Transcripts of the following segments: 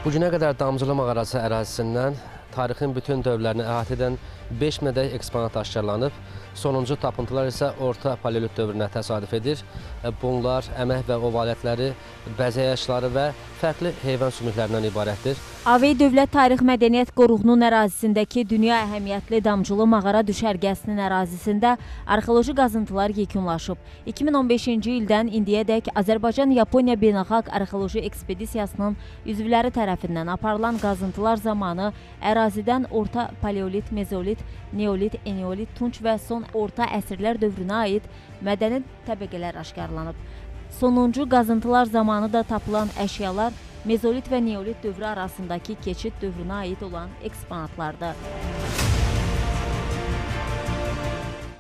Bu günə qədər Damcılı mağarası ərazisindən tarixin bütün dövrlərini əhatə edən 5 minədək eksponat aşkarlanıb. Sonuncu tapıntılar isə orta paleolit dövrünə təsadüf edir. Bunlar əmək və ov alətləri, bəzək əşyaları və fərqli heyvan sümüklərindən ibarətdir. AVI Dövlət Tarix Mədəniyyət Qoruğunun ərazisindəki dünya əhəmiyyətli Damcılı mağara düşərgəsinin ərazisində arxeoloji qazıntılar yekunlaşıb. 2015-ci ildən indiyədək Azərbaycan-Yaponiya Beynəlxalq Arxeoloji Ekspedisiyasının üzvləri tərəfindən aparılan qazıntılar zamanı ərazidən orta paleolit, mezolit, neolit, eneolit, tunç və son orta əsrlər dövrünə aid mədəni təbəqələr aşkarlanıb. Sonuncu qazıntılar zamanı da tapılan əşyalar mezolit və neolit dövrü arasındakı keçid dövrünə aid olan eksponatlardır.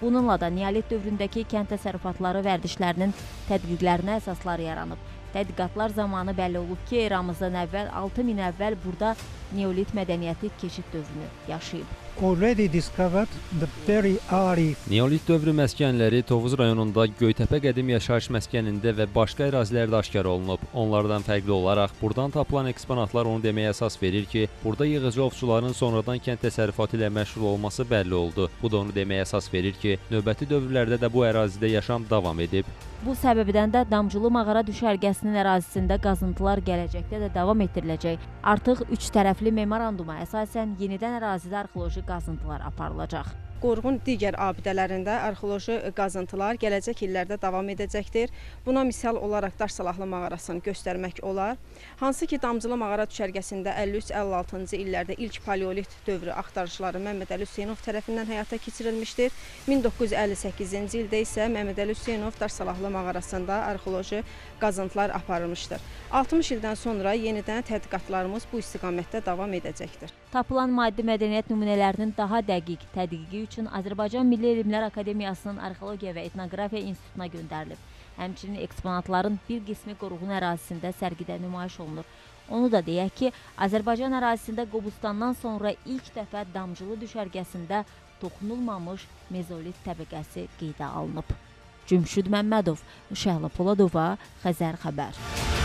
Bununla da neolit dövründəki kənd təsərrüfatları vərdişlərinin tədqiqlərinə əsaslar yaranıb. Tədqiqatlar zamanı bəlli olub ki, eramızdan əvvəl 6000 əvvəl burada neolit mədəniyyəti keçid dövrünü yaşayıb. Neolit dövrü məskənləri Tovuz rayonunda Göytəpə qədim yaşayış məskənində və başqa ərazilərdə aşkar olunub. Onlardan fərqli olaraq buradan tapılan eksponatlar onu deməyə əsas verir ki, burada yığıcı ovçuların sonradan kənd təsərrüfatı ilə məşğul olması bəlli oldu. Bu da onu deməyə əsas verir ki, növbəti dövrlərdə də bu ərazidə yaşam davam edib. Bu səbəbdən də Damcılı mağara düşərgəsinin ərazisində qazıntılar gələcəkdə də davam etdiriləcək. Artıq 3 tərəfli memoranduma əsasən yenidən ərazidə arxeoloji qazıntılar aparılacaq. Qoruğun digər abidələrində arxeoloji qazıntılar gələcək illərdə davam edəcəkdir. Buna misal olaraq Daş Salahlı mağarasını göstərmək olar. Hansı ki, Damcılı mağara düşərgəsində 53-56-cı illərdə ilk paleolit dövrü axtarışları Məmməd Əli Hüseynov tərəfindən həyata keçirilmişdir. 1958-ci ildə isə Məmməd Əli Hüseynov Daş Salahlı mağarasında arxeoloji qazıntılar aparılmışdır. 60 ildən sonra yenidən tədqiqatlarımız bu istiqamətdə davam edəcəkdir. Tapılan maddi mədəniyyət nümunələrinin daha dəqiq tədqiqi üçün Azərbaycan Milli Elmlər Akademiyasının Arxeologiya və Etnografiya İnstitutuna göndərilib. Həmçinin eksponatların bir qismi qoruğun ərazisində sərgidə nümayiş olunur. Onu da deyək ki, Azərbaycan ərazisində Qobustandan sonra ilk dəfə Damcılı düşərgəsində toxunulmamış mezolit təbəqəsi qeydə alınıb. Cümşüd Məmmədov, Şəhla Poladova, Xəzər xəbər.